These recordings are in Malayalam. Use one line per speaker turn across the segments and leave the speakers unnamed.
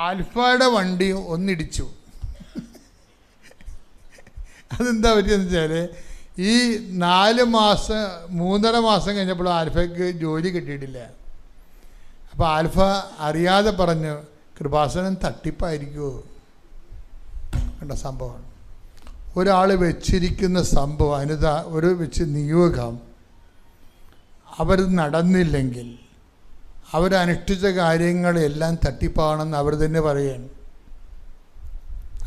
ആൽഫയുടെ വണ്ടി ഒന്നിടിച്ചു. അതെന്താ പറ്റിയെന്ന് വെച്ചാൽ ഈ 3.5 മാസം കഴിഞ്ഞപ്പോൾ ആൽഫയ്ക്ക് ജോലി കിട്ടിയിട്ടില്ല. അപ്പോൾ ആൽഫ അറിയാതെ പറഞ്ഞു, കൃപാസനം തട്ടിപ്പായിരിക്കുമോ? കണ്ട സംഭവമാണ്. ഒരാൾ വെച്ചിരിക്കുന്ന സംഭവം ഒരു വെച്ച് നിയോഗം അവർ നടന്നില്ലെങ്കിൽ അവരനുഷ്ഠിച്ച കാര്യങ്ങളെല്ലാം തട്ടിപ്പാണെന്ന് അവർ തന്നെ പറയുകയാണ്.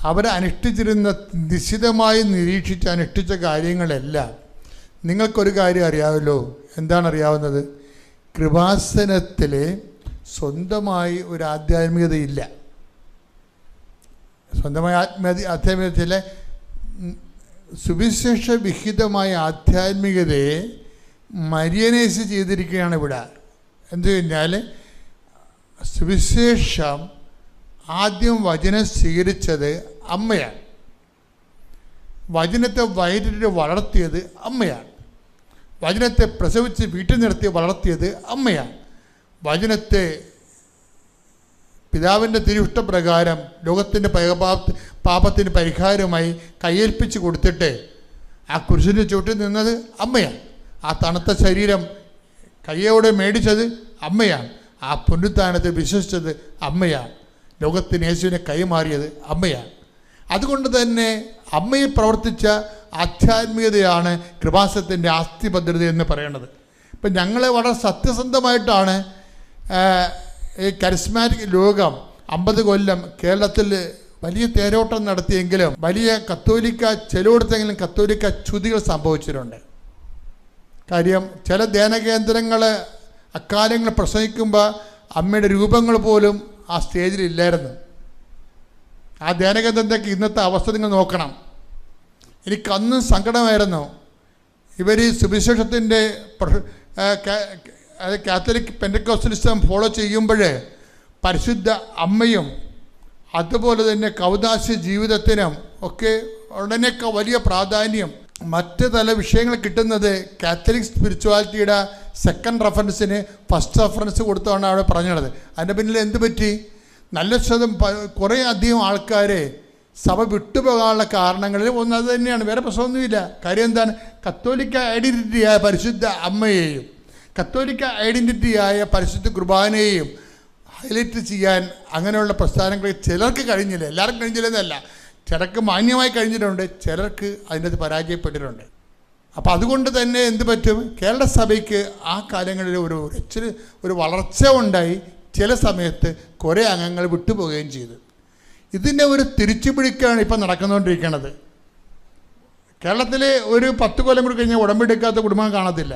അവരനുഷ്ഠിച്ചിരുന്ന നിശ്ചിതമായി നിരീക്ഷിച്ച് അനുഷ്ഠിച്ച കാര്യങ്ങളെല്ലാം. നിങ്ങൾക്കൊരു കാര്യം അറിയാമല്ലോ. എന്താണ് അറിയാവുന്നത്? കൃപാസനത്തിൽ സ്വന്തമായി ഒരു ആധ്യാത്മികതയില്ല. സ്വന്തമായ ആധ്യാത്മികതയിൽ സുവിശേഷ വിഹിതമായ ആധ്യാത്മികതയെ മരിയനൈസ് ചെയ്തിരിക്കുകയാണ് ഇവിടെ. എന്തു കഴിഞ്ഞാൽ സുവിശേഷം ആദ്യം വചനം സ്വീകരിച്ചത് അമ്മയാണ്. വചനത്തെ വയറ്റിട്ട് വളർത്തിയത് അമ്മയാണ്. വചനത്തെ പ്രസവിച്ച് വീട്ടിൽ നിർത്തി വളർത്തിയത് അമ്മയാണ്. വചനത്തെ പിതാവിൻ്റെ തിരുവിഷ്ടപ്രകാരം ലോകത്തിൻ്റെ പാപത്തിന് പരിഹാരമായി കയ്യേൽപ്പിച്ച് കൊടുത്തിട്ട് ആ കുരിശിൻ്റെ ചുവട്ടിൽ നിന്നത് അമ്മയാണ്. ആ തണുത്ത ശരീരം കയ്യോടെ മേടിച്ചത് അമ്മയാണ്. ആ പുനരുത്ഥാനത്തെ വിശ്വസിച്ചത് അമ്മയാണ്. ലോകത്തിന് യേശുവിനെ കൈമാറിയത് അമ്മയാണ്. അതുകൊണ്ട് തന്നെ അമ്മയിൽ പ്രവർത്തിച്ച ആധ്യാത്മികതയാണ് കൃപാസനത്തിൻ്റെ ആസ്തിഭദ്രത എന്ന് പറയുന്നത്. ഇപ്പം ഞങ്ങൾ വളരെ സത്യസന്ധമായിട്ടാണ് ഈ കരിസ്മാറ്റിക് ലോകം 50 കൊല്ലം കേരളത്തിൽ വലിയ തേരോട്ടം നടത്തിയെങ്കിലും വലിയ ചിലയിടത്തെങ്കിലും കത്തോലിക്ക ച്യുതികൾ സംഭവിച്ചിട്ടുണ്ട്. കാര്യം ചില ധ്യാനകേന്ദ്രങ്ങൾ അക്കാലങ്ങൾ പ്രസംഗിക്കുമ്പോൾ അമ്മയുടെ രൂപങ്ങൾ പോലും ആ സ്റ്റേജിലില്ലായിരുന്നു. ആ ധ്യാനകേന്ദ്രത്തിലേക്ക് ഇന്നത്തെ അവസ്ഥ നിങ്ങൾ നോക്കണം. എനിക്കന്നും സങ്കടമായിരുന്നു. ഇവർ ഈ സുവിശേഷത്തിൻ്റെ കാത്തലിക് പെന്തക്കോസ്റ്റലിസം ഫോളോ ചെയ്യുമ്പോൾ പരിശുദ്ധ അമ്മയും അതുപോലെ തന്നെ കൗദാസ്യ ജീവിതത്തിനും ഒക്കെ ഉടനെയൊക്കെ വലിയ പ്രാധാന്യം മറ്റ് പല വിഷയങ്ങൾ കിട്ടുന്നത് കാത്തലിക് സ്പിരിച്വാലിറ്റിയുടെ സെക്കൻഡ് റെഫറൻസിന് ഫസ്റ്റ് റെഫറൻസ് കൊടുത്താണ് അവിടെ പറഞ്ഞത്. അതിൻ്റെ പിന്നിൽ എന്ത് പറ്റി? കുറേ അധികം ആൾക്കാരെ സഭ വിട്ടുപോകാനുള്ള കാരണങ്ങളിൽ ഒന്ന് അത് തന്നെയാണ്. വേറെ പ്രശ്നമൊന്നുമില്ല. കാര്യം എന്താണ്? കത്തോലിക്ക ഐഡൻറ്റിറ്റിയായ പരിശുദ്ധ അമ്മയെയും കത്തോലിക്ക ഐഡൻറ്റിറ്റിയായ പരിശുദ്ധ കുർബാനയെയും ഹൈലൈറ്റ് ചെയ്യാൻ അങ്ങനെയുള്ള പ്രസ്ഥാനങ്ങൾ ചിലർക്ക് കഴിഞ്ഞില്ല. എല്ലാവർക്കും കഴിഞ്ഞില്ലെന്നല്ല, ചിലർക്ക് മാന്യമായി കഴിഞ്ഞിട്ടുണ്ട്, ചിലർക്ക് അതിനകത്ത് പരാജയപ്പെട്ടിട്ടുണ്ട്. അപ്പോൾ അതുകൊണ്ട് തന്നെ എന്ത് പറ്റും? കേരള സഭയ്ക്ക് ആ കാലങ്ങളിൽ ഒരു വളർച്ച ഉണ്ടായി. ചില സമയത്ത് കുറേ അംഗങ്ങൾ വിട്ടുപോവുകയും ചെയ്തു. ഇതിൻ്റെ ഒരു തിരിച്ചുപിടിക്കാണ് ഇപ്പം നടക്കുന്നുകൊണ്ടിരിക്കുന്നത്. കേരളത്തിലെ ഒരു 10 കൊല്ലം കൂടി കഴിഞ്ഞാൽ ഉടമ്പെടുക്കാത്ത കുടുംബം കാണത്തില്ല.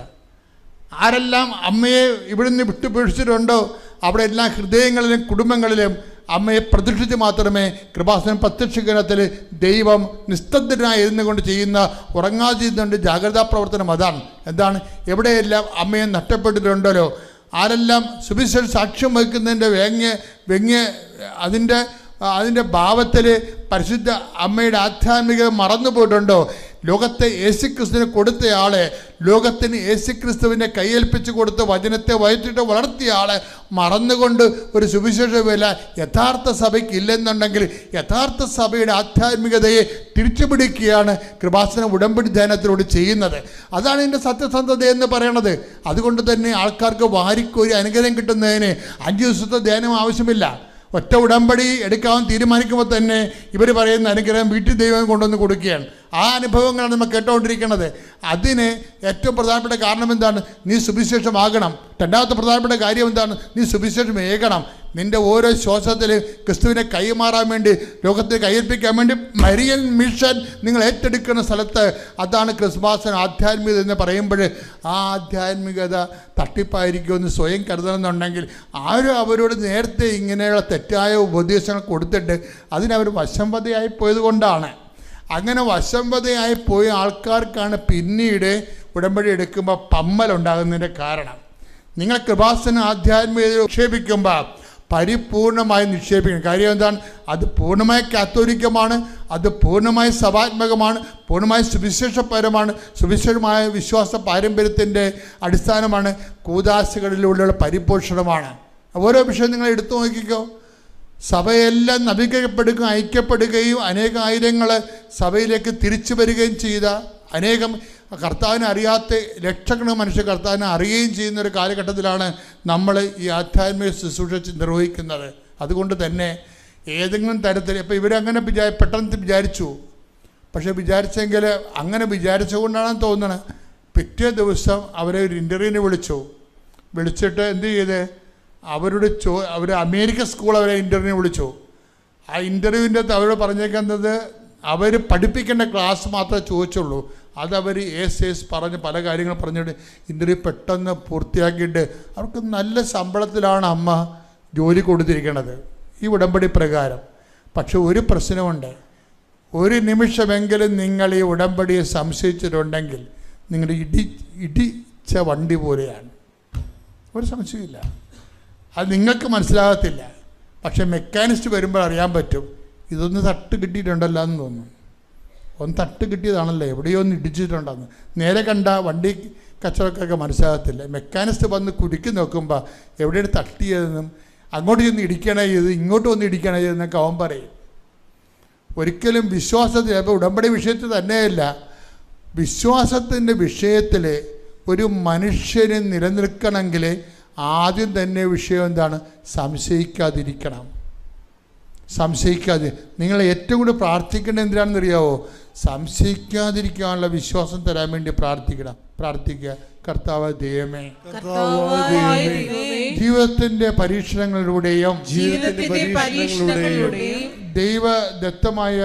ആരെല്ലാം അമ്മയെ ഇവിടുന്ന് വിട്ടുപേക്ഷിച്ചിട്ടുണ്ടോ അവിടെ എല്ലാ ഹൃദയങ്ങളിലും കുടുംബങ്ങളിലും അമ്മയെ പ്രതിഷ്ഠിച്ച് മാത്രമേ കൃപാസനം പ്രത്യക്ഷീകരണത്തിൽ ദൈവം നിസ്തബ്ധനായി ഇരുന്നു കൊണ്ട് ചെയ്യുന്ന ഉറങ്ങാതിരുന്നുകൊണ്ട് ജാഗ്രതാ പ്രവർത്തനം അതാണ്. എന്താണ്? എവിടെയെല്ലാം അമ്മയെ നഷ്ടപ്പെട്ടിട്ടുണ്ടല്ലോ, ആരെല്ലാം സുവിശേഷ സാക്ഷ്യം വഹിക്കുന്നതിൻ്റെ വ്യംഗ്യ അതിൻ്റെ ഭാവത്തിൽ പരിശുദ്ധ അമ്മയുടെ ആധ്യാത്മികത മറന്നുപോയിട്ടുണ്ടോ, ലോകത്തെ യേശുക്രിസ്തുവിനെ കൊടുത്തയാളെ, ലോകത്തിന് യേശുക്രിസ്തുവിനെ കയ്യേൽപ്പിച്ച് കൊടുത്ത് വചനത്തെ വയറ്റിട്ട് വളർത്തിയ ആളെ മറന്നുകൊണ്ട് ഒരു സുവിശേഷ വില യഥാർത്ഥ സഭയ്ക്ക് ഇല്ലെന്നുണ്ടെങ്കിൽ യഥാർത്ഥ സഭയുടെ ആധ്യാത്മികതയെ തിരിച്ചുപിടിക്കുകയാണ് കൃപാസന ഉടമ്പടി ധ്യാനത്തിലൂടെ ചെയ്യുന്നത്. അതാണ് ഇതിൻ്റെ സത്യസന്ധത എന്ന് പറയണത്. അതുകൊണ്ട് തന്നെ ആൾക്കാർക്ക് വാരിക്കൊരു അനുഗ്രഹം കിട്ടുന്നതിന് 5 ദിവസത്തെ ധ്യാനം ആവശ്യമില്ല. ഒറ്റ ഉടമ്പടി എടുക്കാൻ തീരുമാനിക്കുമ്പോൾ തന്നെ ഇവർ പറയുന്ന അനുഗ്രഹം വീട്ടിൽ ദൈവം കൊണ്ടുവന്ന് കൊടുക്കുകയാണ്. ആ അനുഭവങ്ങളാണ് നമ്മൾ കേട്ടുകൊണ്ടിരിക്കുന്നത്. അതിന് ഏറ്റവും പ്രധാനപ്പെട്ട കാരണം എന്താണ്? നീ സുവിശേഷമാകണം. രണ്ടാമത്തെ പ്രധാനപ്പെട്ട കാര്യം എന്താണ്? നീ സുവിശേഷം ഏകണം. നിൻ്റെ ഓരോ ശ്വാസത്തിൽ ക്രിസ്തുവിനെ കൈമാറാൻ വേണ്ടി, ലോകത്തെ കയ്യേൽപ്പിക്കാൻ വേണ്ടി മരിയൻ മിഷൻ നിങ്ങൾ ഏറ്റെടുക്കുന്ന സ്ഥലത്ത് അതാണ് ക്രിസ്മസിന് ആധ്യാത്മികത എന്ന് പറയുമ്പോൾ ആ ആധ്യാത്മികത തട്ടിപ്പായിരിക്കുമെന്ന് സ്വയം കരുതണമെന്നുണ്ടെങ്കിൽ ആരും അവരോട് നേരത്തെ ഇങ്ങനെയുള്ള തെറ്റായ ഉപദേശങ്ങൾ കൊടുത്തിട്ട് അതിനവർ വശംവദയായി പോയത് കൊണ്ടാണ്. അങ്ങനെ വശംവദയായി പോയ ആൾക്കാർക്കാണ് പിന്നീട് ഉടമ്പടി എടുക്കുമ്പോൾ പമ്മലുണ്ടാകുന്നതിൻ്റെ കാരണം. നിങ്ങൾ കൃപാസന ആധ്യാത്മികത നിക്ഷേപിക്കുമ്പോൾ പരിപൂർണമായി നിക്ഷേപിക്കണം. കാര്യം എന്താണ്? അത് പൂർണ്ണമായി കാത്തോലിക്കമാണ്, അത് പൂർണ്ണമായി സഭാത്മകമാണ്, പൂർണ്ണമായി സുവിശേഷപരമാണ്, സുവിശേഷമായ വിശ്വാസ പാരമ്പര്യത്തിൻ്റെ അടിസ്ഥാനമാണ്, കൂദാശകളിലൂടെയുള്ള പരിപോഷണമാണ്. ഓരോ വിഷയം നിങ്ങൾ എടുത്തു നോക്കിക്കോ. സഭയെല്ലാം നവീകരിക്കപ്പെടുകയും ഐക്യപ്പെടുകയും അനേകായിരങ്ങൾ സഭയിലേക്ക് തിരിച്ചു വരികയും ചെയ്ത അനേകം കർത്താവിനെ അറിയാത്ത ലക്ഷക്കണക്കിന് മനുഷ്യർ കർത്താവിനെ അറിയുകയും ചെയ്യുന്ന ഒരു കാലഘട്ടത്തിലാണ് നമ്മൾ ഈ ആധ്യാത്മിക ശുശ്രൂഷ നിർവഹിക്കുന്നത്. അതുകൊണ്ട് തന്നെ ഏതെങ്കിലും തരത്തിൽ ഇപ്പോൾ ഇവരങ്ങനെ പെട്ടെന്ന് വിചാരിച്ചു, പക്ഷെ വിചാരിച്ചെങ്കിൽ അങ്ങനെ വിചാരിച്ചുകൊണ്ടാണെന്ന് തോന്നുന്നത്. പിറ്റേ ദിവസം അവരെ ഒരു ഇൻ്റർവ്യൂവിന് വിളിച്ചിട്ട് എന്ത് ചെയ്ത് അവർ അമേരിക്കൻ സ്കൂൾ അവരെ ഇൻ്റർവ്യൂവിന് വിളിച്ചു. ആ ഇൻ്റർവ്യൂവിൻ്റെ അകത്ത് അവരോട് പറഞ്ഞേക്കുന്നത് അവർ പഠിപ്പിക്കേണ്ട ക്ലാസ് മാത്രമേ ചോദിച്ചുള്ളൂ. അതവർ പറഞ്ഞ് പല കാര്യങ്ങൾ പറഞ്ഞിട്ട് ഇൻ്റർവ്യൂ പെട്ടെന്ന് പൂർത്തിയാക്കിയിട്ട് അവർക്ക് നല്ല ശമ്പളത്തിലാണ് അമ്മ ജോലി കൊടുത്തിരിക്കുന്നത് ഈ ഉടമ്പടി പ്രകാരം. പക്ഷെ ഒരു പ്രശ്നമുണ്ട്, ഒരു നിമിഷമെങ്കിലും നിങ്ങൾ ഈ ഉടമ്പടിയെ സംശയിച്ചിട്ടുണ്ടെങ്കിൽ നിങ്ങളുടെ ഇടിച്ച വണ്ടി പോലെയാണ്, ഒരു സംശയമില്ല. അത് നിങ്ങൾക്ക് മനസ്സിലാകത്തില്ല, പക്ഷെ മെക്കാനിസ്റ്റ് വരുമ്പോൾ അറിയാൻ പറ്റും ഇതൊന്ന് തട്ട് കിട്ടിയിട്ടുണ്ടല്ലോ എന്ന് തോന്നും. ഒന്ന് തട്ട് കിട്ടിയതാണല്ലോ, എവിടെയോ ഒന്ന് ഇടിച്ചിട്ടുണ്ടെന്ന്. നേരെ കണ്ട വണ്ടി കച്ചവടക്കൊക്കെ മനസ്സിലാകത്തില്ല. മെക്കാനിസ്റ്റ് വന്ന് കുരുക്കി നോക്കുമ്പോൾ എവിടെയാണ് തട്ടിയതെന്നും അങ്ങോട്ട് ചെന്ന് ഇടിക്കണേ ചെയ്ത് ഇങ്ങോട്ട് വന്ന് ഇടിക്കണേ ചെയ്തെന്നൊക്കെ അവൻ പറയും. ഒരിക്കലും വിശ്വാസത്തിൽ, അപ്പോൾ ഉടമ്പടി വിഷയത്തിൽ തന്നെയല്ല, വിശ്വാസത്തിൻ്റെ വിഷയത്തിൽ ഒരു മനുഷ്യന് നിലനിൽക്കണമെങ്കിൽ ആദ്യം തന്നെ വിഷയം എന്താണ്? സംശയിക്കാതിരിക്കണം. നിങ്ങൾ ഏറ്റവും കൂടുതൽ പ്രാർത്ഥിക്കേണ്ടത് എന്തിനാണെന്നറിയാവോ? സംശയിക്കാതിരിക്കാനുള്ള വിശ്വാസം തരാൻ വേണ്ടി പ്രാർത്ഥിക്കുക. കർത്താവ് ദൈവമേ, ജീവിതത്തിന്റെ പരീക്ഷണങ്ങളിലൂടെയും ദൈവദത്തമായ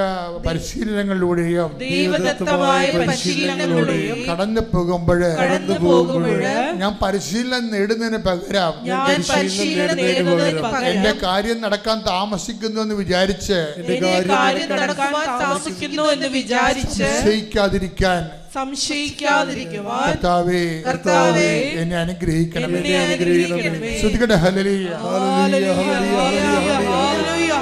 പരിശീലനങ്ങളിലൂടെയും കടന്നു പോകുമ്പോൾ ഞാൻ പരിശീലനം നേടുന്നതിന് പകരം എന്റെ കാര്യം നടക്കാൻ താമസിക്കുന്നു എന്ന് വിചാരിച്ച്
സംശയിക്കാതിരിക്കുവാൻ
കർത്താവേ എന്നെ അനുഗ്രഹിക്കണമേ. ശ്രദ്ധിക്കട്ടെ. ഹല്ലേലൂയ, ഹല്ലേലൂയ, ഹല്ലേലൂയ,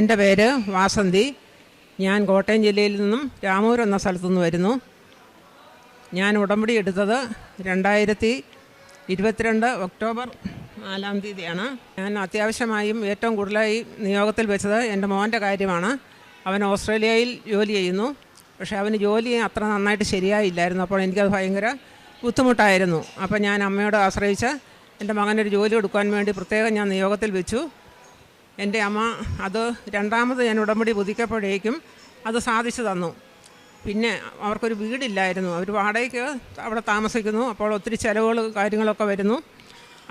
എൻ്റെ പേര് വാസന്തി. ഞാൻ കോട്ടയം ജില്ലയിൽ നിന്നും രാമൂർ എന്ന സ്ഥലത്തു നിന്ന് വരുന്നു. ഞാൻ ഉടമ്പടി എടുത്തത് 2022 ഒക്ടോബർ 4-ാം തീയതിയാണ്. ഞാൻ അത്യാവശ്യമായും ഏറ്റവും കൂടുതലായി നിയോഗത്തിൽ വെച്ചത് എൻ്റെ മോൻ്റെ കാര്യമാണ്. അവൻ ഓസ്ട്രേലിയയിൽ ജോലി ചെയ്യുന്നു. പക്ഷേ അവന് ജോലി അത്ര നന്നായിട്ട് ശരിയായില്ലായിരുന്നു. അപ്പോൾ എനിക്കത് ഭയങ്കര ബുദ്ധിമുട്ടായിരുന്നു. അപ്പോൾ ഞാൻ അമ്മയോട് ആശ്രയിച്ച് എൻ്റെ മകനൊരു ജോലി കൊടുക്കാൻ വേണ്ടി പ്രത്യേകം ഞാൻ നിയോഗത്തിൽ വെച്ചു. എൻ്റെ അമ്മ അത് രണ്ടാമത് ഞാൻ ഉടമ്പടി പുതുക്കിയപ്പോഴേക്കും അത് സാധിച്ചു തന്നു. പിന്നെ അവർക്കൊരു വീടില്ലായിരുന്നു, അവർ വാടകയ്ക്ക് അവിടെ താമസിക്കുന്നു. അപ്പോൾ ഒത്തിരി ചിലവുകൾ കാര്യങ്ങളൊക്കെ വരുന്നു.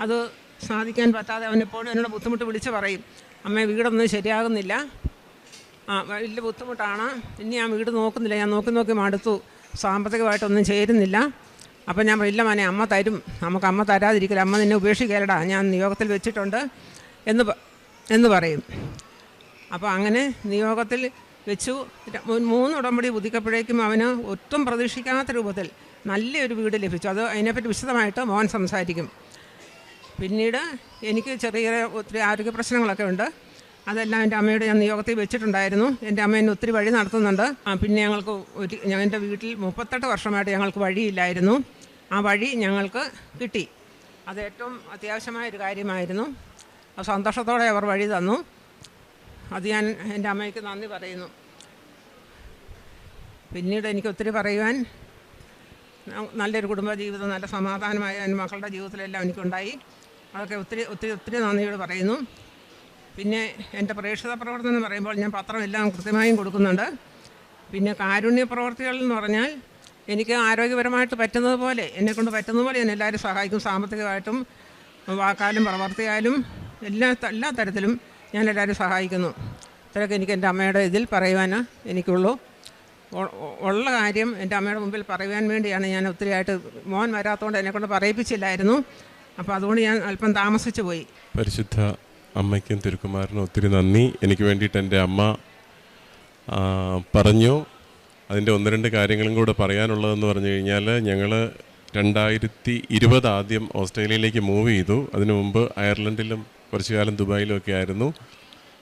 അത് സാധിക്കാൻ പറ്റാതെ അവനെപ്പോഴും എന്നോട് ബുദ്ധിമുട്ട് വിളിച്ച് പറയും, അമ്മേ വീടൊന്നും ശരിയാകുന്നില്ല, വലിയ ബുദ്ധിമുട്ടാണ്, ഇനി ഞാൻ വീട് നോക്കുന്നില്ല, ഞാൻ നോക്കി മടുത്തു, സാമ്പത്തികമായിട്ടൊന്നും ചേരുന്നില്ല. അപ്പോൾ ഞാൻ ഇല്ല മോനെ, അമ്മ തരും, നമുക്ക് അമ്മ തരാതിരിക്കില്ല, അമ്മ നിന്നെ ഉപേക്ഷിക്കലടാ, ഞാൻ നിയോഗത്തിൽ വെച്ചിട്ടുണ്ട് എന്ന് പറയും. അപ്പോൾ അങ്ങനെ നിയോഗത്തിൽ വെച്ചു. 3 ഉടമ്പടി പുതുക്കിയപ്പോഴേക്കും അവന് ഒട്ടും പ്രതീക്ഷിക്കാത്ത രൂപത്തിൽ നല്ലൊരു വീട് ലഭിച്ചു. അത് അതിനെപ്പറ്റി വിശദമായിട്ട് മോൻ സംസാരിക്കും. പിന്നീട് എനിക്ക് ഒത്തിരി ആരോഗ്യ പ്രശ്നങ്ങളൊക്കെ ഉണ്ട്. അതെല്ലാം എൻ്റെ അമ്മയുടെ ഞാൻ നിയോഗത്തിൽ വെച്ചിട്ടുണ്ടായിരുന്നു. എൻ്റെ അമ്മ എന്നെ ഒത്തിരി വഴി നടത്തുന്നുണ്ട്. പിന്നെ ഞങ്ങൾക്ക് എൻ്റെ വീട്ടിൽ 38 വർഷമായിട്ട് ഞങ്ങൾക്ക് വഴിയില്ലായിരുന്നു. ആ വഴി ഞങ്ങൾക്ക് കിട്ടി. അത് ഏറ്റവും അത്യാവശ്യമായൊരു കാര്യമായിരുന്നു. സന്തോഷത്തോടെ അവർ വഴി തന്നു. അത് ഞാൻ എൻ്റെ അമ്മയ്ക്ക് നന്ദി പറയുന്നു. പിന്നീട് എനിക്ക് ഒത്തിരി പറയുവാൻ, നല്ലൊരു കുടുംബജീവിതം, നല്ല സമാധാനമായ എൻ്റെ മക്കളുടെ ജീവിതത്തിലെല്ലാം എനിക്കുണ്ടായി. അതൊക്കെ ഒത്തിരി ഒത്തിരി ഒത്തിരി നന്ദിയോട് പറയുന്നു. പിന്നെ എൻ്റെ പ്രേക്ഷിത പ്രവർത്തനം എന്ന് പറയുമ്പോൾ ഞാൻ പത്രമെല്ലാം കൃത്യമായും കൊടുക്കുന്നുണ്ട്. പിന്നെ കാരുണ്യ പ്രവർത്തികൾ എന്ന് പറഞ്ഞാൽ എനിക്ക് ആരോഗ്യപരമായിട്ട് പറ്റുന്നത് പോലെ, എന്നെക്കൊണ്ട് പറ്റുന്നത് പോലെ ഞാൻ എല്ലാവരും സഹായിക്കും. സാമ്പത്തികമായിട്ടും വാക്കാലും പ്രവർത്തിയാലും എല്ലാ തരത്തിലും ഞാൻ എല്ലാവരും സഹായിക്കുന്നു. ഇത്രയൊക്കെ എനിക്ക് എൻ്റെ അമ്മയുടെ ഇതിൽ പറയുവാൻ എനിക്കുള്ളൂ. ഉള്ള കാര്യം എൻ്റെ അമ്മയുടെ മുമ്പിൽ പറയുവാൻ വേണ്ടിയാണ് ഞാൻ ഒത്തിരിയായിട്ട്, മോൻ വരാത്തതുകൊണ്ട് എന്നെക്കൊണ്ട് പറയിപ്പിച്ചില്ലായിരുന്നു. അപ്പോൾ അതുകൊണ്ട് ഞാൻ അല്പം താമസിച്ചു പോയി.
പരിശുദ്ധ അമ്മയ്ക്കും തിരുക്കുമാരനും ഒത്തിരി നന്ദി. എനിക്ക് വേണ്ടിയിട്ട് എൻ്റെ അമ്മ പറഞ്ഞു. അതിൻ്റെ 1-2 കാര്യങ്ങളും കൂടെ പറയാനുള്ളതെന്ന് പറഞ്ഞു കഴിഞ്ഞാൽ, ഞങ്ങൾ 2020 ആദ്യം ഓസ്ട്രേലിയയിലേക്ക് മൂവ് ചെയ്തു. അതിനു മുമ്പ് അയർലൻഡിലും കുറച്ചു കാലം ദുബായിലും ഒക്കെ ആയിരുന്നു.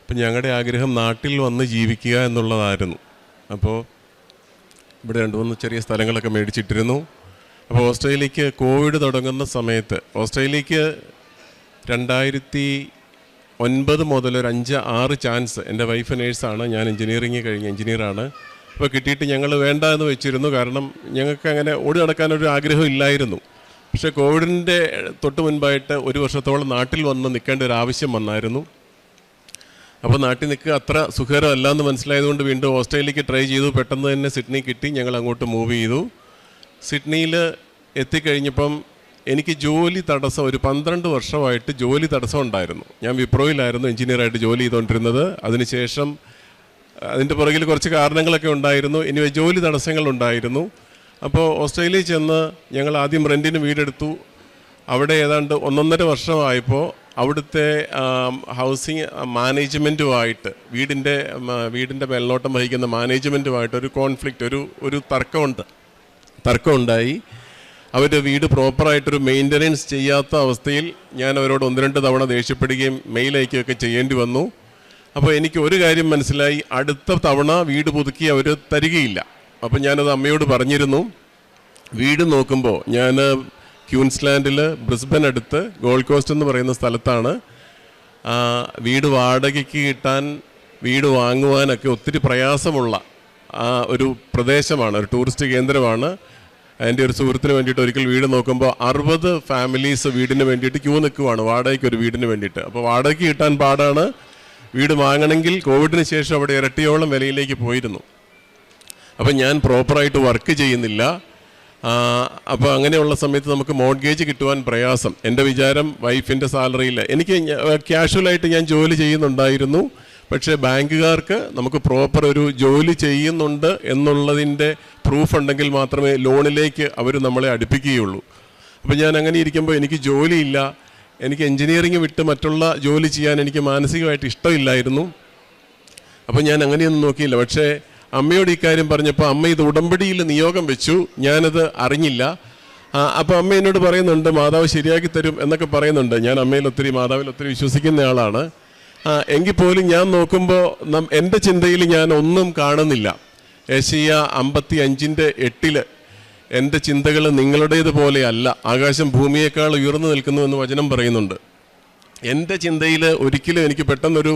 അപ്പം ഞങ്ങളുടെ ആഗ്രഹം നാട്ടിൽ വന്ന് ജീവിക്കുക എന്നുള്ളതായിരുന്നു. അപ്പോൾ ഇവിടെ 2-3 ചെറിയ സ്ഥലങ്ങളൊക്കെ മേടിച്ചിട്ടിരുന്നു. അപ്പോൾ ഓസ്ട്രേലിയക്ക് കോവിഡ് തുടങ്ങുന്ന സമയത്ത്, ഓസ്ട്രേലിയക്ക് 2009 മുതൽ ഒരു 5-6 ചാൻസ്, എൻ്റെ വൈഫ് നേഴ്സാണ്, ഞാൻ എഞ്ചിനീയറിങ് കഴിഞ്ഞ എഞ്ചിനീയറാണ്, അപ്പോൾ കിട്ടിയിട്ട് ഞങ്ങൾ വേണ്ട എന്ന് വെച്ചിരുന്നു. കാരണം ഞങ്ങൾക്ക് അങ്ങനെ ഓടി നടക്കാനൊരു ആഗ്രഹം ഇല്ലായിരുന്നു. പക്ഷേ കോവിഡിൻ്റെ തൊട്ട് മുൻപായിട്ട് 1 വർഷത്തോളം നാട്ടിൽ വന്ന് നിൽക്കേണ്ട ഒരു ആവശ്യം വന്നായിരുന്നു. അപ്പോൾ നാട്ടിൽ നിൽക്കുക അത്ര സുഖകരമല്ല എന്ന് മനസ്സിലായതുകൊണ്ട് വീണ്ടും ഓസ്ട്രേലിയക്ക് ട്രൈ ചെയ്തു. പെട്ടെന്ന് തന്നെ സിഡ്നി കിട്ടി. ഞങ്ങൾ അങ്ങോട്ട് മൂവ് ചെയ്തു. സിഡ്നിയിൽ എത്തിക്കഴിഞ്ഞപ്പം എനിക്ക് ജോലി തടസ്സം, ഒരു 12 വർഷമായിട്ട് ജോലി തടസ്സം ഉണ്ടായിരുന്നു. ഞാൻ വിപ്രോയിലായിരുന്നു എഞ്ചിനീയറായിട്ട് ജോലി ചെയ്തുകൊണ്ടിരുന്നത്. അതിനുശേഷം അതിൻ്റെ പുറകിൽ കുറച്ച് കാരണങ്ങളൊക്കെ ഉണ്ടായിരുന്നു. ഇനി ജോലി തടസ്സങ്ങളുണ്ടായിരുന്നു. അപ്പോൾ ഓസ്ട്രേലിയയിൽ ചെന്ന് ഞങ്ങൾ ആദ്യം റെൻറ്റിന് വീടെടുത്തു. അവിടെ ഏതാണ്ട് 1.5 വർഷമായപ്പോൾ അവിടുത്തെ ഹൗസിങ് മാനേജ്മെൻറ്റുമായിട്ട്, വീടിൻ്റെ മേൽനോട്ടം വഹിക്കുന്ന മാനേജ്മെൻറ്റുമായിട്ട് ഒരു കോൺഫ്ലിക്റ്റ്, ഒരു തർക്കമുണ്ടായി. അവർ വീട് പ്രോപ്പറായിട്ടൊരു മെയിൻ്റനൻസ് ചെയ്യാത്ത അവസ്ഥയിൽ ഞാൻ അവരോട് 1-2 തവണ ദേഷ്യപ്പെടുകയും മെയിൽ അയക്കുകയൊക്കെ ചെയ്യേണ്ടി വന്നു. അപ്പോൾ എനിക്ക് ഒരു കാര്യം മനസ്സിലായി, അടുത്ത തവണ വീട് പുതുക്കി അവർ തരികയില്ല. അപ്പോൾ ഞാനത് അമ്മയോട് പറഞ്ഞിരുന്നു. വീട് നോക്കുമ്പോൾ ഞാൻ ക്യൂൻസ്ലാൻഡിൽ ബ്രിസ്ബൻ അടുത്ത് ഗോൾഡ് കോസ്റ്റ് എന്ന് പറയുന്ന സ്ഥലത്താണ്. വീട് വാടകയ്ക്ക് കിട്ടാൻ, വീട് വാങ്ങുവാനൊക്കെ ഒത്തിരി പ്രയാസമുള്ള ഒരു പ്രദേശമാണ്, ഒരു ടൂറിസ്റ്റ് കേന്ദ്രമാണ്. എൻ്റെ ഒരു സുഹൃത്തിന് വേണ്ടിയിട്ട് ഒരിക്കൽ വീട് നോക്കുമ്പോൾ 60 ഫാമിലീസ് വീടിന് വേണ്ടിയിട്ട് ക്യൂ നിൽക്കുവാണ്, വാടകയ്ക്ക് ഒരു വീടിന് വേണ്ടിയിട്ട്. അപ്പോൾ വാടകയ്ക്ക് കിട്ടാൻ പാടാണ്. വീട് വാങ്ങണമെങ്കിൽ കോവിഡിന് ശേഷം അവിടെ ഇരട്ടിയോളം വിലയിലേക്ക് പോയിരുന്നു. അപ്പം ഞാൻ പ്രോപ്പറായിട്ട് വർക്ക് ചെയ്യുന്നില്ല. അപ്പോൾ അങ്ങനെയുള്ള സമയത്ത് നമുക്ക് മോർഗേജ് കിട്ടുവാൻ പ്രയാസം. എൻ്റെ വിചാരം വൈഫിൻ്റെ സാലറിയിൽ എനിക്ക് ക്യാഷ്വലായിട്ട് ഞാൻ ജോലി ചെയ്യുന്നുണ്ടായിരുന്നു. പക്ഷേ ബാങ്കുകാർക്ക് നമുക്ക് പ്രോപ്പർ ഒരു ജോലി ചെയ്യുന്നുണ്ട് എന്നുള്ളതിൻ്റെ പ്രൂഫ് ഉണ്ടെങ്കിൽ മാത്രമേ ലോണിലേക്ക് അവർ നമ്മളെ അടുപ്പിക്കുകയുള്ളൂ. അപ്പോൾ ഞാൻ അങ്ങനെ ഇരിക്കുമ്പോൾ എനിക്ക് ജോലിയില്ല. എനിക്ക് എൻജിനീയറിംഗ് വിട്ട് മറ്റുള്ള ജോലി ചെയ്യാൻ എനിക്ക് മാനസികമായിട്ട് ഇഷ്ടമില്ലായിരുന്നു. അപ്പോൾ ഞാൻ അങ്ങനെയൊന്നും നോക്കിയില്ല. പക്ഷേ അമ്മയോട് ഇക്കാര്യം പറഞ്ഞപ്പോൾ അമ്മ ഇത് ഉടമ്പടിയിൽ നിയോഗം വെച്ചു. ഞാനത് അറിഞ്ഞില്ല. അപ്പോൾ അമ്മ എന്നോട് പറയുന്നുണ്ട്, മാതാവ് ശരിയാക്കി തരും എന്നൊക്കെ പറയുന്നുണ്ട്. ഞാൻ മാതാവിൽ ഒത്തിരി വിശ്വസിക്കുന്ന ആളാണ്. എങ്കിൽ പോലും ഞാൻ നോക്കുമ്പോൾ എൻ്റെ ചിന്തയിൽ ഞാൻ ഒന്നും കാണുന്നില്ല. യെശയ്യാ 55:8 എൻ്റെ ചിന്തകൾ നിങ്ങളുടേതുപോലെയല്ല, ആകാശം ഭൂമിയേക്കാൾ ഉയർന്നു നിൽക്കുന്നു എന്ന് വചനം പറയുന്നുണ്ട്. എൻ്റെ ചിന്തയിൽ ഒരിക്കലും എനിക്ക് പെട്ടെന്നൊരു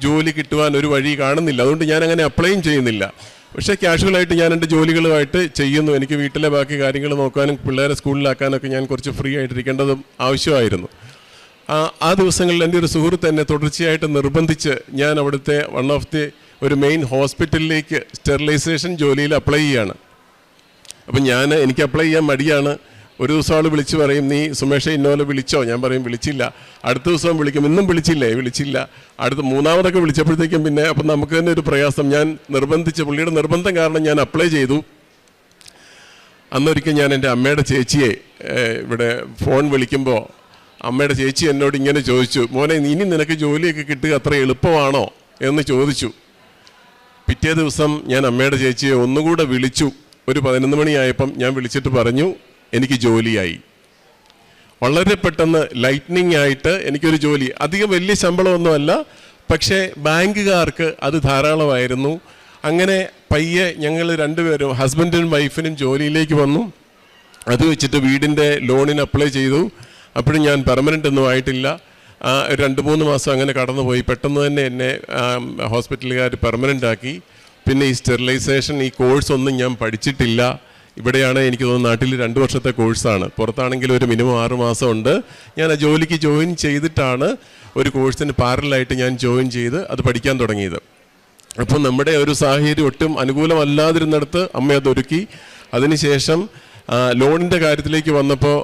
ജോലി കിട്ടുവാൻ ഒരു വഴി കാണുന്നില്ല. അതുകൊണ്ട് ഞാൻ അങ്ങനെ അപ്ലൈയും ചെയ്യുന്നില്ല. പക്ഷേ കാഷ്വലായിട്ട് ഞാൻ എൻ്റെ ജോലികളുമായിട്ട് ചെയ്യുന്നു. എനിക്ക് വീട്ടിലെ ബാക്കി കാര്യങ്ങൾ നോക്കാനും പിള്ളേരെ സ്കൂളിലാക്കാനൊക്കെ ഞാൻ കുറച്ച് ഫ്രീ ആയിട്ടിരിക്കേണ്ടതും ആവശ്യമായിരുന്നു. ആ ദിവസങ്ങളിൽ എൻ്റെ ഒരു സുഹൃത്ത് എന്നെ തുടർച്ചയായിട്ട് നിർബന്ധിച്ച് ഞാൻ അവിടുത്തെ ഒരു മെയിൻ ഹോസ്പിറ്റലിലേക്ക് സ്റ്റെറിലൈസേഷൻ ജോലിയിൽ അപ്ലൈ ചെയ്യാണ്. അപ്പം എനിക്ക് അപ്ലൈ ചെയ്യാൻ മടിയാണ്. ഒരു ദിവസം ആൾ വിളിച്ച് പറയും, നീ സുമേഷ ഇന്നോലെ വിളിച്ചോ? ഞാൻ പറയും വിളിച്ചില്ല. അടുത്ത ദിവസം വിളിക്കും, ഇന്നും വിളിച്ചില്ല. അടുത്ത 3ാമതൊക്കെ വിളിച്ചപ്പോഴത്തേക്കും പിന്നെ അപ്പം നമുക്ക് തന്നെ ഒരു പ്രയാസം. ഞാൻ പുള്ളിയുടെ നിർബന്ധം കാരണം ഞാൻ അപ്ലൈ ചെയ്തു. അന്നൊരിക്കൽ ഞാൻ എൻ്റെ അമ്മയുടെ ചേച്ചിയെ ഇവിടെ ഫോൺ വിളിക്കുമ്പോൾ അമ്മയുടെ ചേച്ചി എന്നോട് ഇങ്ങനെ ചോദിച്ചു, മോനെ ഇനി നിനക്ക് ജോലിയൊക്കെ കിട്ടുക അത്ര എളുപ്പമാണോ എന്ന് ചോദിച്ചു. പിറ്റേ ദിവസം ഞാൻ അമ്മയുടെ ചേച്ചിയെ ഒന്നുകൂടെ വിളിച്ചു. ഒരു 11 മണിയായപ്പം ഞാൻ വിളിച്ചിട്ട് പറഞ്ഞു, എനിക്ക് ജോലിയായി. വളരെ പെട്ടെന്ന് ലൈറ്റ്നിങ് ആയിട്ട് എനിക്കൊരു ജോലി. അധികം വലിയ ശമ്പളമൊന്നുമല്ല, പക്ഷേ ബാങ്കുകാർക്ക് അത് ധാരാളമായിരുന്നു. അങ്ങനെ പയ്യെ ഞങ്ങൾ 2 പേരും, ഹസ്ബൻഡിനും വൈഫിനും ജോലിയിലേക്ക് വന്നു. അത് വെച്ചിട്ട് വീടിൻ്റെ ലോണിന് അപ്ലൈ ചെയ്തു. അപ്പോഴും ഞാൻ പെർമനൻ്റ് ഒന്നും ആയിട്ടില്ല. 2-3 മാസം അങ്ങനെ കടന്നുപോയി. പെട്ടെന്ന് തന്നെ എന്നെ ഹോസ്പിറ്റലുകാർ പെർമനൻ്റ് ആക്കി. പിന്നെ ഈ സ്റ്റെറിലൈസേഷൻ ഈ കോഴ്സൊന്നും ഞാൻ പഠിച്ചിട്ടില്ല. ഇവിടെയാണ് എനിക്ക് തോന്നുന്നു നാട്ടിൽ 2 വർഷത്തെ കോഴ്സാണ്. പുറത്താണെങ്കിൽ ഒരു മിനിമം 6 മാസം ഉണ്ട്. ഞാൻ ആ ജോലിക്ക് ജോയിൻ ചെയ്തിട്ടാണ് ഒരു കോഴ്സിന് പാരലായിട്ട് ഞാൻ ജോയിൻ ചെയ്ത് അത് പഠിക്കാൻ തുടങ്ങിയത്. അപ്പം നമ്മുടെ ഒരു സാഹചര്യം ഒട്ടും അനുകൂലമല്ലാതിരുന്നിടത്ത് അമ്മ അതൊരുക്കി. അതിനുശേഷം ലോണിൻ്റെ കാര്യത്തിലേക്ക് വന്നപ്പോൾ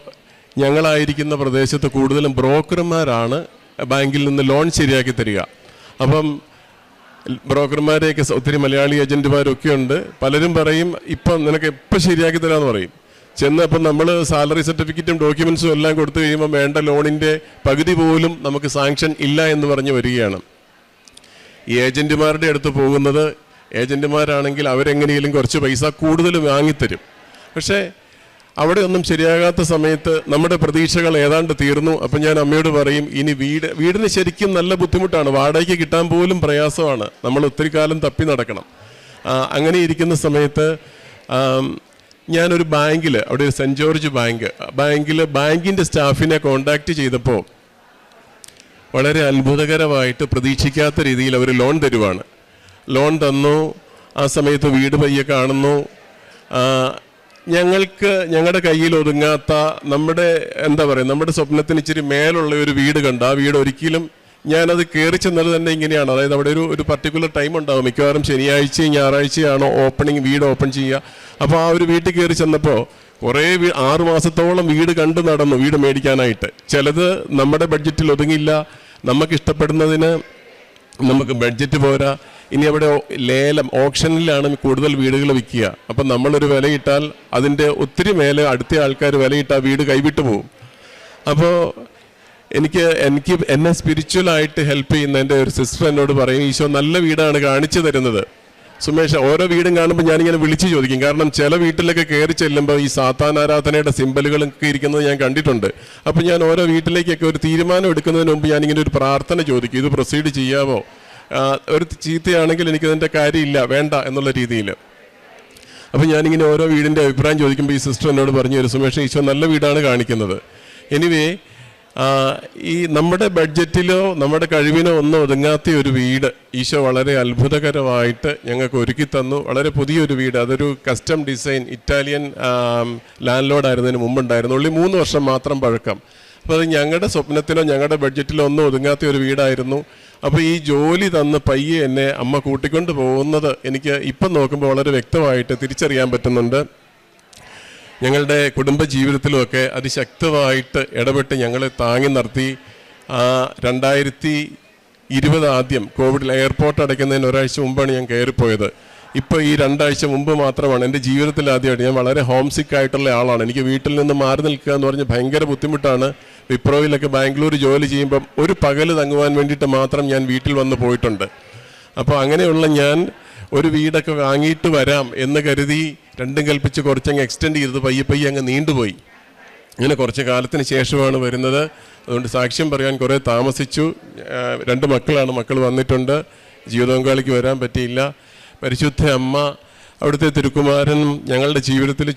ഞങ്ങളായിരിക്കുന്ന പ്രദേശത്ത് കൂടുതലും ബ്രോക്കർമാരാണ് ബാങ്കിൽ നിന്ന് ലോൺ ശരിയാക്കി തരിക. അപ്പം ബ്രോക്കർമാരെയൊക്കെ ഒത്തിരി മലയാളി ഏജൻറ്റുമാരൊക്കെ ഉണ്ട്. പലരും പറയും ഇപ്പം നിനക്ക് എപ്പോൾ ശരിയാക്കി തരാമെന്ന് പറയും. ചെന്നപ്പം നമ്മൾ സാലറി സർട്ടിഫിക്കറ്റും ഡോക്യുമെൻസും എല്ലാം കൊടുത്തു കഴിയുമ്പോൾ വേണ്ട ലോണിൻ്റെ പകുതി പോലും നമുക്ക് സാങ്ഷൻ ഇല്ല എന്ന് പറഞ്ഞ് വരികയാണ്. ഈ ഏജൻറ്റുമാരുടെ അടുത്ത് പോകുന്നത്, ഏജൻറ്റുമാരാണെങ്കിൽ അവരെങ്ങനെയെങ്കിലും കുറച്ച് പൈസ കൂടുതൽ വാങ്ങിത്തരും. പക്ഷേ അവിടെ ഒന്നും ശരിയാകാത്ത സമയത്ത് നമ്മുടെ പ്രതീക്ഷകൾ ഏതാണ്ട് തീർന്നു. അപ്പം ഞാൻ അമ്മയോട് പറയും, ഇനി വീടിന് ശരിക്കും നല്ല ബുദ്ധിമുട്ടാണ്, വാടകയ്ക്ക് കിട്ടാൻ പോലും പ്രയാസമാണ്, നമ്മൾ ഒത്തിരി കാലം തപ്പി നടക്കണം. അങ്ങനെ ഇരിക്കുന്ന സമയത്ത് ഞാനൊരു ബാങ്കിൽ, അവിടെ ഒരു സെൻറ്റ് ജോർജ് ബാങ്കിൻ്റെ സ്റ്റാഫിനെ കോണ്ടാക്ട് ചെയ്തപ്പോൾ വളരെ അത്ഭുതകരമായിട്ട് പ്രതീക്ഷിക്കാത്ത രീതിയിൽ അവർ ലോൺ തരുവാണ്. ലോൺ തന്നു. ആ സമയത്ത് വീട് പയ്യെ കാണുന്നു. ഞങ്ങളുടെ കയ്യിൽ ഒതുങ്ങാത്ത നമ്മുടെ സ്വപ്നത്തിന് ഇച്ചിരി മേലുള്ള ഒരു വീട് കണ്ട് ആ വീട് ഒരിക്കലും ഞാനത് കയറി ചെന്നത് തന്നെ ഇങ്ങനെയാണ്. അതായത് അവിടെ ഒരു പർട്ടിക്കുലർ ടൈം ഉണ്ടാകും, മിക്കവാറും ശനിയാഴ്ചയും ഞായറാഴ്ചയാണോ വീട് ഓപ്പൺ ചെയ്യുക. അപ്പോൾ ആ ഒരു വീട്ടിൽ കയറി ചെന്നപ്പോൾ കുറേ 6 മാസത്തോളം വീട് കണ്ടു നടന്നു, വീട് മേടിക്കാനായിട്ട്. ചിലത് നമ്മുടെ ബഡ്ജറ്റിൽ ഒതുങ്ങില്ല, നമുക്കിഷ്ടപ്പെടുന്നതിന് നമുക്ക് ബഡ്ജറ്റ് പോരാ. ഇനി അവിടെ ഓപ്ഷനിലാണ് കൂടുതൽ വീടുകൾ വിൽക്കുക. അപ്പം നമ്മളൊരു വിലയിട്ടാൽ അതിൻ്റെ ഒത്തിരി മേലെ അടുത്ത ആൾക്കാർ വിലയിട്ടാൽ വീട് കൈവിട്ടു പോകും. അപ്പോൾ എന്നെ സ്പിരിച്വലായിട്ട് ഹെൽപ്പ് ചെയ്യുന്ന എൻ്റെ ഒരു സിസ്റ്റർ എന്നോട് പറയും, ഈശോ നല്ല വീടാണ് കാണിച്ചു തരുന്നത്. സുമേഷ്, ഓരോ വീടും കാണുമ്പോൾ ഞാനിങ്ങനെ വിളിച്ചു ചോദിക്കും. കാരണം ചില വീട്ടിലൊക്കെ കയറി ചെല്ലുമ്പോൾ ഈ സാത്താനാരാധനയുടെ സിമ്പലുകളൊക്കെ ഇരിക്കുന്നത് ഞാൻ കണ്ടിട്ടുണ്ട്. അപ്പോൾ ഞാൻ ഓരോ വീട്ടിലേക്കൊക്കെ ഒരു തീരുമാനം എടുക്കുന്നതിന് മുമ്പ് ഞാനിങ്ങനെ ഒരു പ്രാർത്ഥന ചോദിക്കും, ഇത് പ്രൊസീഡ് ചെയ്യാമോ, ഒരു ചീത്തയാണെങ്കിൽ എനിക്കതിൻ്റെ കാര്യമില്ല, വേണ്ട എന്നുള്ള രീതിയിൽ. അപ്പോൾ ഞാനിങ്ങനെ ഓരോ വീടിൻ്റെ അഭിപ്രായം ചോദിക്കുമ്പോൾ ഈ സിസ്റ്റർ എന്നോട് പറഞ്ഞു തരും, സുമേഷ് ഈശോ നല്ല വീടാണ് കാണിക്കുന്നത്. എനിവേ ഈ നമ്മുടെ ബഡ്ജറ്റിലോ നമ്മുടെ കഴിവിനോ ഒന്നും ഒതുങ്ങാത്ത ഒരു വീട് ഈശോ വളരെ അത്ഭുതകരമായിട്ട് ഞങ്ങൾക്ക് ഒരുക്കി തന്നു. വളരെ പുതിയൊരു വീട്, അതൊരു custom design Italian landlord ആയിരുന്നതിന് മുമ്പുണ്ടായിരുന്നു. ഉള്ളി 3 വർഷം മാത്രം പഴക്കം. അപ്പോൾ അത് ഞങ്ങളുടെ സ്വപ്നത്തിലോ ഞങ്ങളുടെ ബഡ്ജറ്റിലോ ഒന്നും ഒതുങ്ങാത്ത ഒരു വീടായിരുന്നു. അപ്പോൾ ഈ ജോലി തന്ന് പയ്യെ എന്നെ അമ്മ കൂട്ടിക്കൊണ്ട് പോകുന്നത് എനിക്ക് ഇപ്പം നോക്കുമ്പോൾ വളരെ വ്യക്തമായിട്ട് തിരിച്ചറിയാൻ പറ്റുന്നുണ്ട്. ഞങ്ങളുടെ കുടുംബ ജീവിതത്തിലുമൊക്കെ അതിശക്തമായിട്ട് ഇടപെട്ട് ഞങ്ങളെ താങ്ങി നിർത്തി. 2020 ആദ്യം കോവിഡിൽ എയർപോർട്ട് അടയ്ക്കുന്നതിന് ഒരാഴ്ച മുമ്പാണ് ഞാൻ കയറിപ്പോയത്. ഇപ്പോൾ ഈ 2 ആഴ്ച മുമ്പ് മാത്രമാണ് എൻ്റെ ജീവിതത്തിൽ ആദ്യമായിട്ട്. ഞാൻ വളരെ ഹോം സിക്ക് ആയിട്ടുള്ള ആളാണ്. എനിക്ക് വീട്ടിൽ നിന്ന് മാറി നിൽക്കുക എന്ന് പറഞ്ഞ് ഭയങ്കര ബുദ്ധിമുട്ടാണ്. വിപ്രോയിലൊക്കെ ബാംഗ്ലൂർ ജോലി ചെയ്യുമ്പം ഒരു പകൽ തങ്ങുവാൻ വേണ്ടിയിട്ട് മാത്രം ഞാൻ വീട്ടിൽ വന്ന് പോയിട്ടുണ്ട്. അപ്പോൾ അങ്ങനെയുള്ള ഞാൻ ഒരു വീടൊക്കെ വാങ്ങിയിട്ട് വരാം എന്ന് കരുതി രണ്ടും കൽപ്പിച്ച് കുറച്ചങ്ങ് എക്സ്റ്റെൻഡ് ചെയ്തത് പയ്യെ അങ്ങ് നീണ്ടുപോയി. ഇങ്ങനെ കുറച്ച് കാലത്തിന് ശേഷമാണ് വരുന്നത്. അതുകൊണ്ട് സാക്ഷ്യം പറയാൻ കുറേ താമസിച്ചു. 2 മക്കളാണ്, മക്കൾ വന്നിട്ടുണ്ട്. ജീവിതപങ്കാളിക്ക് വരാൻ പറ്റിയില്ല. പരിശുദ്ധ അമ്മ, അവിടുത്തെ തിരുക്കുമാരൻ ഞങ്ങളുടെ ജീവിതത്തിൽ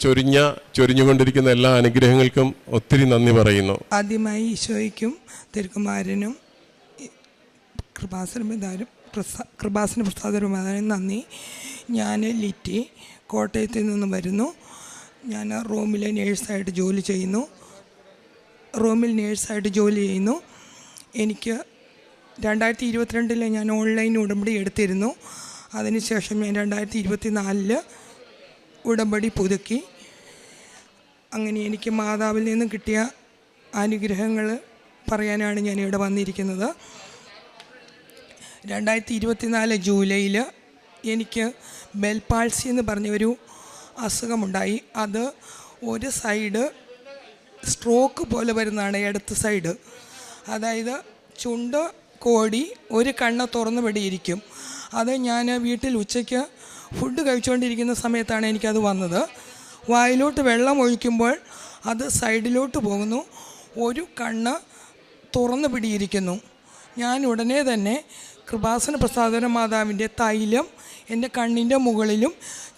ചൊരിഞ്ഞുകൊണ്ടിരിക്കുന്ന എല്ലാ അനുഗ്രഹങ്ങൾക്കും ഒത്തിരി നന്ദി പറയുന്നു.
ആദ്യമായി ഈശോയ്ക്കും തിരുക്കുമാരനും കൃപാസന പ്രസാദരുമായും നന്ദി. ഞാൻ ലിറ്റി കോട്ടയത്ത് നിന്ന് വരുന്നു. ഞാൻ റോമിൽ നേഴ്സായിട്ട് ജോലി ചെയ്യുന്നു. എനിക്ക് 2022 ഞാൻ ഓൺലൈൻ ഉടമ്പടി എടുത്തിരുന്നു. അതിനുശേഷം ഞാൻ 2024 ഉടമ്പടി പുതുക്കി. അങ്ങനെ എനിക്ക് മാതാവിൽ നിന്നും കിട്ടിയ അനുഗ്രഹങ്ങൾ പറയാനാണ് ഞാനിവിടെ വന്നിരിക്കുന്നത്. 2024 ജൂലൈയിൽ എനിക്ക് ബെൽപാൾസി എന്ന് പറഞ്ഞ ഒരു അസുഖമുണ്ടായി. അത് ഒരു സൈഡ് സ്ട്രോക്ക് പോലെ വരുന്നതാണ്, ഇടത്ത് സൈഡ്. അതായത് ചുണ്ട് കോടി ഒരു കണ്ണ് തുറന്നു പിടിയിരിക്കും. അത് ഞാൻ വീട്ടിൽ ഉച്ചയ്ക്ക് ഫുഡ് കഴിച്ചുകൊണ്ടിരിക്കുന്ന സമയത്താണ് എനിക്കത് വന്നത്. വായിലോട്ട് വെള്ളം ഒഴിക്കുമ്പോൾ അത് സൈഡിലോട്ട് പോകുന്നു, ഒരു കണ്ണ് തുറന്നു പിടിയിരിക്കുന്നു. ഞാൻ ഉടനെ തന്നെ കൃപാസന പ്രസാദന മാതാവിൻ്റെ തൈലം എൻ്റെ കണ്ണിൻ്റെ മുകളിലും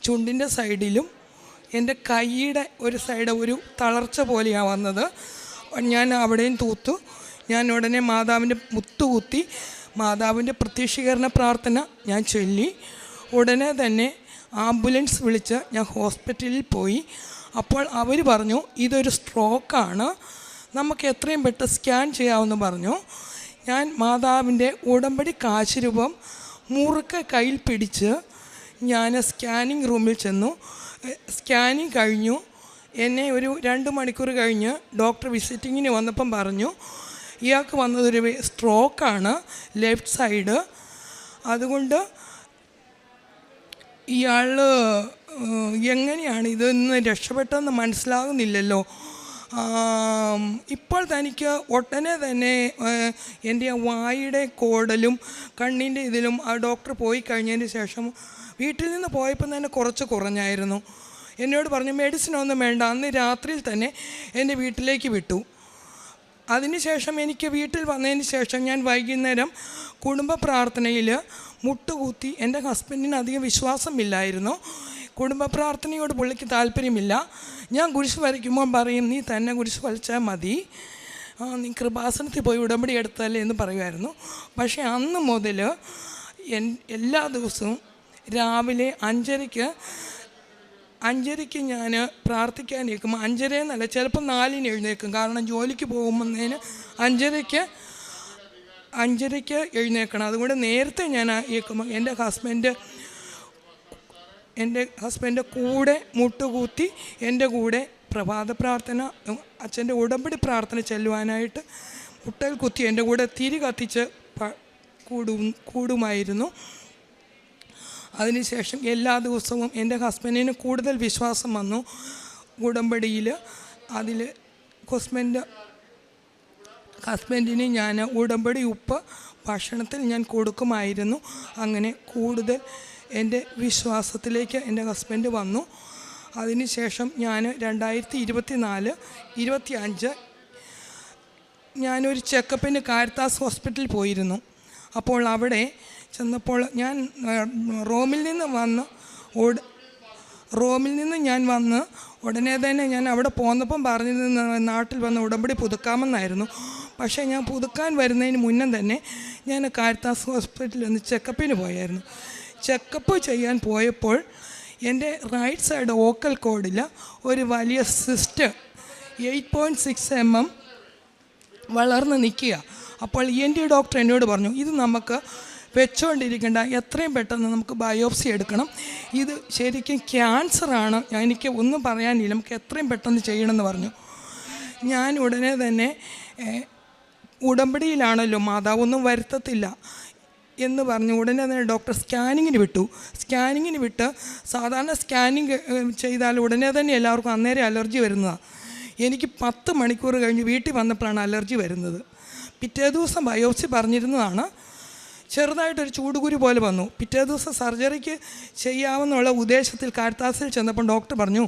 ചുണ്ടിൻ്റെ സൈഡിലും എൻ്റെ കൈയുടെ ഒരു സൈഡ് ഒരു തളർച്ച പോലെയാണ് വന്നത്. ഞാൻ അവിടെയും തൂത്തു. ഞാൻ ഉടനെ മാതാവിൻ്റെ മുത്തുകുത്തി മാതാവിൻ്റെ പ്രത്യക്ഷീകരണ പ്രാർത്ഥന ഞാൻ ചൊല്ലി. ഉടനെ തന്നെ ആംബുലൻസ് വിളിച്ച് ഞാൻ ഹോസ്പിറ്റലിൽ പോയി. അപ്പോൾ അവർ പറഞ്ഞു ഇതൊരു സ്ട്രോക്കാണ്, നമുക്ക് എത്രയും പെട്ടെന്ന് സ്കാൻ ചെയ്യാമെന്ന് പറഞ്ഞു. ഞാൻ മാതാവിൻ്റെ ഉടമ്പടി കാശുരൂപം മുറുക്കെ കയ്യിൽ പിടിച്ച് ഞാൻ സ്കാനിങ് റൂമിൽ ചെന്നു. സ്കാനിങ് കഴിഞ്ഞു. എന്നെ ഒരു 2 മണിക്കൂർ കഴിഞ്ഞ് ഡോക്ടർ വിസിറ്റിങ്ങിന് വന്നപ്പം പറഞ്ഞു ഇയാൾക്ക് വന്നതൊരു സ്ട്രോക്കാണ് ലെഫ്റ്റ് സൈഡ്. അതുകൊണ്ട് ഇയാൾ എങ്ങനെയാണ് ഇതൊന്ന് രക്ഷപ്പെട്ടെന്ന് മനസ്സിലാകുന്നില്ലല്ലോ. ഇപ്പോൾ തനിക്ക് ഒട്ടനെ തന്നെ എൻ്റെ വായുടെ കോടലും കണ്ണിൻ്റെ ഇതിലും ആ ഡോക്ടർ പോയി കഴിഞ്ഞതിന് ശേഷം വീട്ടിൽ നിന്ന് പോയപ്പോൾ തന്നെ കുറച്ച് കുറഞ്ഞായിരുന്നു. എന്നോട് പറഞ്ഞു മെഡിസിനൊന്നും വേണ്ട. അന്ന് രാത്രിയിൽ തന്നെ എൻ്റെ വീട്ടിലേക്ക് വിട്ടു. അതിനുശേഷം എനിക്ക് വീട്ടിൽ വന്നതിന് ശേഷം ഞാൻ വൈകുന്നേരം കുടുംബ പ്രാർത്ഥനയിൽ മുട്ടുകുത്തി. എൻ്റെ ഹസ്ബൻഡിന് അധികം വിശ്വാസമില്ലായിരുന്നു. കുടുംബ പ്രാർത്ഥനയോട് പുള്ളിക്ക് താല്പര്യമില്ല. ഞാൻ കുരിശ് വരയ്ക്കുമ്പോൾ പറയും, നീ തന്നെ കുരിശ് വരച്ചാൽ മതി, നീ കൃപാസനത്തിൽ പോയി ഉടമ്പടി എടുത്തല്ലേ എന്ന് പറയുമായിരുന്നു. പക്ഷേ അന്ന് മുതൽ എല്ലാ ദിവസവും രാവിലെ 5:30 ഞാൻ പ്രാർത്ഥിക്കാൻ നിൽക്കുമ്പോൾ 5:30 എന്നല്ല, ചിലപ്പോൾ 4-ന് എഴുന്നേൽക്കും. കാരണം ജോലിക്ക് പോകുമ്പോഴേന് 5:30 എഴുന്നേൽക്കണം. അതുകൊണ്ട് നേരത്തെ ഞാൻ ഏൽക്കുമ്പോൾ എൻ്റെ ഹസ്ബൻഡ് കൂടെ മുട്ടുകൂത്തി എൻ്റെ കൂടെ പ്രഭാത പ്രാർത്ഥന, അച്ഛൻ്റെ ഉടമ്പടി പ്രാർത്ഥന ചെല്ലുവാനായിട്ട് മുട്ടൽ കുത്തി എൻ്റെ കൂടെ തിരി കത്തിച്ച് കൂടുമായിരുന്നു. അതിനുശേഷം എല്ലാ ദിവസവും എൻ്റെ ഹസ്ബൻഡിന് കൂടുതൽ വിശ്വാസം വന്നു ഉടമ്പടിയിൽ. അതിൽ ഹസ്ബൻഡിന് ഞാൻ ഉടമ്പടി ഉപ്പ് ഭക്ഷണത്തിൽ ഞാൻ കൊടുക്കുമായിരുന്നു. അങ്ങനെ കൂടുതൽ എൻ്റെ വിശ്വാസത്തിലേക്ക് എൻ്റെ ഹസ്ബൻഡ് വന്നു. അതിനുശേഷം ഞാൻ 2024-25 ഞാനൊരു ചെക്കപ്പിന് കാരിത്താസ് ഹോസ്പിറ്റലിൽ പോയിരുന്നു. അപ്പോൾ അവിടെ ചെന്നപ്പോൾ ഞാൻ റോമിൽ നിന്ന് ഞാൻ വന്ന് ഉടനെ തന്നെ ഞാൻ അവിടെ പോന്നപ്പം പറഞ്ഞിരുന്ന നാട്ടിൽ വന്ന് ഉടമ്പടി പുതുക്കാമെന്നായിരുന്നു. പക്ഷേ ഞാൻ പുതുക്കാൻ വരുന്നതിന് മുന്നേ തന്നെ ഞാൻ കാരിത്താസ് ഹോസ്പിറ്റലിൽ ഒന്ന് ചെക്കപ്പിന് പോയായിരുന്നു. ചെക്കപ്പ് ചെയ്യാൻ പോയപ്പോൾ എൻ്റെ റൈറ്റ് സൈഡ് വോക്കൽ കോഡിൽ ഒരു വലിയ സിസ്റ്റ് 8.6 mm വളർന്ന് നിൽക്കുക. അപ്പോൾ ENT ഡോക്ടർ എന്നോട് പറഞ്ഞു, ഇത് നമുക്ക് വെച്ചുകൊണ്ടിരിക്കേണ്ട, എത്രയും പെട്ടെന്ന് നമുക്ക് ബയോപ്സി എടുക്കണം, ഇത് ശരിക്കും ക്യാൻസറാണ്, എനിക്ക് ഒന്നും പറയാനില്ല, നമുക്ക് എത്രയും പെട്ടെന്ന് ചെയ്യണമെന്ന് പറഞ്ഞു. ഞാൻ ഉടനെ തന്നെ ഉടമ്പടിയിലാണല്ലോ, മാതാവൊന്നും വരുത്തത്തില്ല എന്ന് പറഞ്ഞു ഉടനെ തന്നെ ഡോക്ടർ സ്കാനിങ്ങിന് വിട്ട് സാധാരണ സ്കാനിങ് ചെയ്താൽ ഉടനെ തന്നെ എല്ലാവർക്കും അന്നേരം അലർജി വരുന്നതാണ്. എനിക്ക് 10 മണിക്കൂർ കഴിഞ്ഞ് വീട്ടിൽ വന്നപ്പോഴാണ് അലർജി വരുന്നത്. പിറ്റേ ദിവസം ബയോപ്സി പറഞ്ഞിരുന്നതാണ്. ചെറുതായിട്ടൊരു ചൂടുകുരു പോലെ വന്നു. പിറ്റേ ദിവസം സർജറിക്ക് ചെയ്യാമെന്നുള്ള ഉദ്ദേശത്തിൽ കാരിത്താസിൽ ചെന്നപ്പോൾ ഡോക്ടർ പറഞ്ഞു,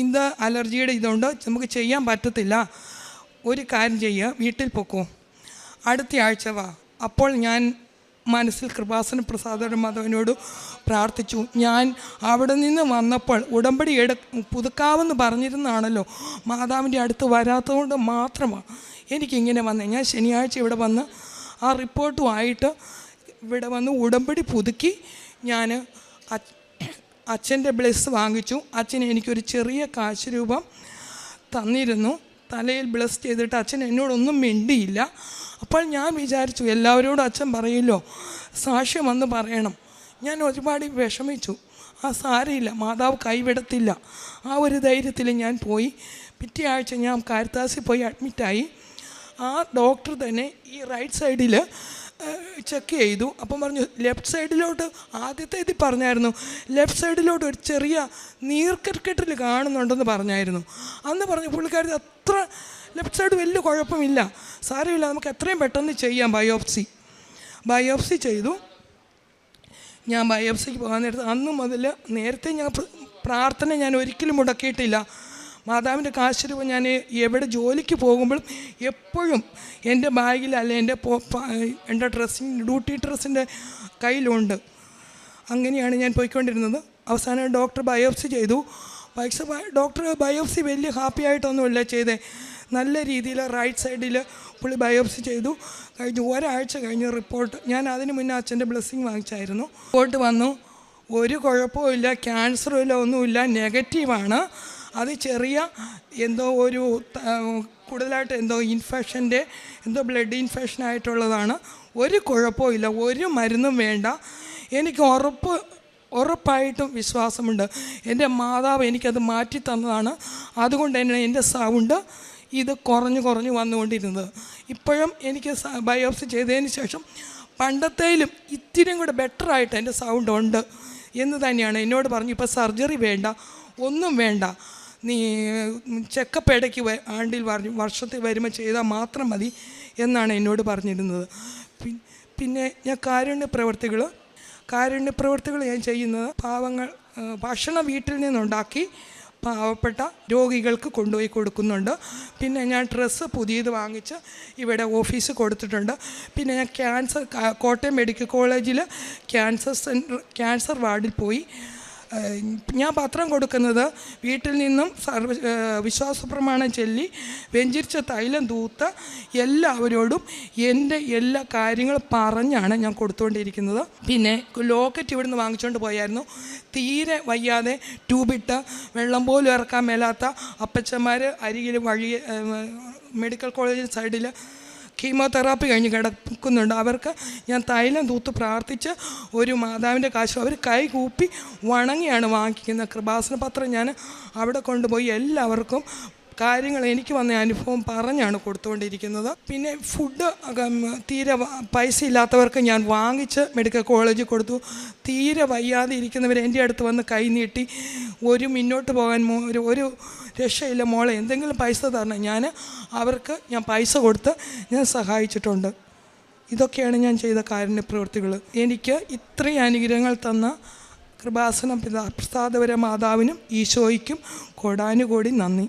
ഇത് അലർജിയുടെ ഇതുകൊണ്ട് നമുക്ക് ചെയ്യാൻ പറ്റത്തില്ല, ഒരു കാര്യം ചെയ്യുക, വീട്ടിൽ പൊക്കോ, അടുത്ത ആഴ്ച വാ. അപ്പോൾ ഞാൻ മനസ്സിൽ കൃപാസന പ്രസാദ മാധവനോട് പ്രാർത്ഥിച്ചു. ഞാൻ അവിടെ നിന്ന് വന്നപ്പോൾ ഉടമ്പടി പുതുക്കാമെന്ന് പറഞ്ഞിരുന്നാണല്ലോ, മാതാവിൻ്റെ അടുത്ത് വരാത്തതുകൊണ്ട് മാത്രമാണ് എനിക്കിങ്ങനെ വന്നത്. ഞാൻ ശനിയാഴ്ച ഇവിടെ വന്ന് ആ റിപ്പോർട്ടുമായിട്ട് ഇവിടെ വന്ന് ഉടമ്പടി പുതുക്കി ഞാൻ അച്ഛൻ്റെ ബ്ലെസ് വാങ്ങിച്ചു. അച്ഛൻ എനിക്കൊരു ചെറിയ കാശ് രൂപം തന്നിരുന്നു. തലയിൽ ബ്ലെസ് ചെയ്തിട്ട് അച്ഛൻ എന്നോടൊന്നും മിണ്ടിയില്ല. അപ്പോൾ ഞാൻ വിചാരിച്ചു എല്ലാവരോടും അച്ഛൻ പറയുമല്ലോ, സാക്ഷ്യം വന്ന് പറയണം. ഞാൻ ഒരുപാട് വിഷമിച്ചു. സാരമില്ല, മാതാവ് കൈവിടത്തില്ല, ആ ഒരു ധൈര്യത്തിൽ ഞാൻ പോയി. പിറ്റേ ആഴ്ച ഞാൻ കാരിത്താസിൽ പോയി അഡ്മിറ്റായി. ആ ഡോക്ടർ തന്നെ ഈ റൈറ്റ് സൈഡിൽ ചെക്ക് ചെയ്തു. അപ്പം പറഞ്ഞു, ലെഫ്റ്റ് സൈഡിലോട്ട് ആദ്യത്തെ ഇതിൽ പറഞ്ഞായിരുന്നു, ലെഫ്റ്റ് സൈഡിലോട്ട് ഒരു ചെറിയ നീർക്കെട്ടിൽ കാണുന്നുണ്ടെന്ന് പറഞ്ഞായിരുന്നു. അന്ന് പറഞ്ഞു പുള്ളിക്കാരി അത്ര ലെഫ്റ്റ് സൈഡ് വലിയ കുഴപ്പമില്ല, സാരമില്ല, നമുക്ക് എത്രയും പെട്ടെന്ന് ചെയ്യാം ബയോപ്സി ചെയ്തു. ഞാൻ ബയോപ്സിക്ക് പോകാൻ നേരത്തെ അന്ന് മുതൽ നേരത്തെ ഞാൻ പ്രാർത്ഥന ഞാൻ ഒരിക്കലും മുടക്കിയിട്ടില്ല. മാതാവിൻ്റെ കാശ് രൂപ ഞാൻ എവിടെ ജോലിക്ക് പോകുമ്പോഴും എപ്പോഴും എൻ്റെ ബാഗിൽ അല്ലെ എൻ്റെ ഡ്യൂട്ടി ഡ്രസ്സിൻ്റെ കയ്യിലുണ്ട്. അങ്ങനെയാണ് ഞാൻ പോയിക്കൊണ്ടിരുന്നത്. അവസാനം ഡോക്ടർ ബയോപ്സി ചെയ്തു. ഡോക്ടർ ബയോപ്സി വലിയ ഹാപ്പി ആയിട്ടൊന്നുമില്ല ചെയ്തേ, നല്ല രീതിയിൽ റൈറ്റ് സൈഡിൽ പുള്ളി ബയോപ്സി ചെയ്തു. ഒരാഴ്ച കഴിഞ്ഞ് റിപ്പോർട്ട്, ഞാൻ അതിന് മുന്നേ അച്ഛൻ്റെ ബ്ലെസ്സിങ് വാങ്ങിച്ചായിരുന്നു. റിപ്പോർട്ട് വന്നു, ഒരു കുഴപ്പമില്ല, ക്യാൻസറും ഇല്ല, ഒന്നുമില്ല, നെഗറ്റീവാണ്. അത് ചെറിയ എന്തോ ഒരു കൂടുതലായിട്ട് ഇൻഫെക്ഷൻ്റെ ബ്ലഡ് ഇൻഫെക്ഷൻ ആയിട്ടുള്ളതാണ്. ഒരു കുഴപ്പമില്ല, ഒരു മരുന്നും വേണ്ട. എനിക്ക് ഉറപ്പായിട്ടും വിശ്വാസമുണ്ട്, എൻ്റെ മാതാവ് എനിക്കത് മാറ്റി തന്നതാണ്. അതുകൊണ്ട് തന്നെ എൻ്റെ സൗണ്ട് ഇത് കുറഞ്ഞു വന്നുകൊണ്ടിരുന്നത്. ഇപ്പോഴും എനിക്ക് ബയോപ്സി ചെയ്തതിന് ശേഷം പണ്ടത്തേലും ഇത്തിരിയും കൂടെ ബെറ്ററായിട്ട് എൻ്റെ സൗണ്ട് ഉണ്ട്. എന്ന് തന്നെയാണ് എന്നോട് പറഞ്ഞു. ഇപ്പോൾ സർജറി വേണ്ട, ഒന്നും വേണ്ട, നീ ചെക്കപ്പ് ഇടയ്ക്ക് ആണ്ടിൽ വർഷത്തിൽ വരുമ്പോൾ ചെയ്താൽ മാത്രം മതി എന്നാണ് എന്നോട് പറഞ്ഞിരുന്നത്. പിന്നെ ഞാൻ കാരുണ്യ പ്രവർത്തികൾ ഞാൻ ചെയ്യുന്നത്, പാവങ്ങൾ ഭക്ഷണം വീട്ടിൽ നിന്നുണ്ടാക്കി പാവപ്പെട്ട രോഗികൾക്ക് കൊണ്ടുപോയി കൊടുക്കുന്നുണ്ട്. പിന്നെ ഞാൻ ഡ്രസ്സ് പുതിയത് വാങ്ങിച്ച് ഇവിടെ ഓഫീസ് കൊടുത്തിട്ടുണ്ട്. പിന്നെ ഞാൻ കോട്ടയം മെഡിക്കൽ കോളേജിൽ ക്യാൻസർ വാർഡിൽ പോയി ഞാൻ പത്രം കൊടുക്കുന്നത് വീട്ടിൽ നിന്നും വിശ്വാസപ്രമാണം ചൊല്ലി വെഞ്ചിരിച്ച തൈലം തൂത്ത് എല്ലാവരോടും എൻ്റെ എല്ലാ കാര്യങ്ങളും പറഞ്ഞാണ് ഞാൻ കൊടുത്തുകൊണ്ടിരിക്കുന്നത്. പിന്നെ ലോക്കറ്റ് ഇവിടുന്ന് വാങ്ങിച്ചുകൊണ്ട് പോയായിരുന്നു. തീരെ വയ്യാതെ ട്യൂബിട്ട് വെള്ളം പോലും ഇറക്കാൻ മേലാത്ത അപ്പച്ചന്മാർ അരികിൽ മെഡിക്കൽ കോളേജ് സൈഡിൽ കീമോതെറാപ്പി കഴിഞ്ഞ് കിടക്കുന്നുണ്ട്. അവർക്ക് ഞാൻ തൈലം തൂത്ത് പ്രാർത്ഥിച്ച് ഒരു മാതാവിൻ്റെ കാശ് അവർ കൈ കൂപ്പി വണങ്ങിയാണ് വാങ്ങിക്കുന്നത്. കൃപാസന പത്രം ഞാൻ അവിടെ കൊണ്ടുപോയി എല്ലാവർക്കും കാര്യങ്ങൾ എനിക്ക് വന്ന അനുഭവം പറഞ്ഞാണ് കൊടുത്തുകൊണ്ടിരിക്കുന്നത്. പിന്നെ ഫുഡ് തീരെ പൈസ ഇല്ലാത്തവർക്ക് ഞാൻ വാങ്ങിച്ച് മെഡിക്കൽ കോളേജിൽ കൊടുത്തു. തീരെ വയ്യാതെ ഇരിക്കുന്നവർ എൻ്റെ അടുത്ത് വന്ന് കൈ നീട്ടി മുന്നോട്ട് പോകാൻ ഒരു രക്ഷയില്ല മോളെ, എന്തെങ്കിലും പൈസ തരണം, അവർക്ക് ഞാൻ പൈസ കൊടുത്ത് ഞാൻ സഹായിച്ചിട്ടുണ്ട്. ഇതൊക്കെയാണ് ഞാൻ ചെയ്ത കാരുണ്യ പ്രവൃത്തികൾ. എനിക്ക് ഇത്രയും അനുഗ്രഹങ്ങൾ തന്ന കൃപാസനം പ്രസാദപര മാതാവിനും ഈശോയ്ക്കും കോടാനുകോടി നന്ദി.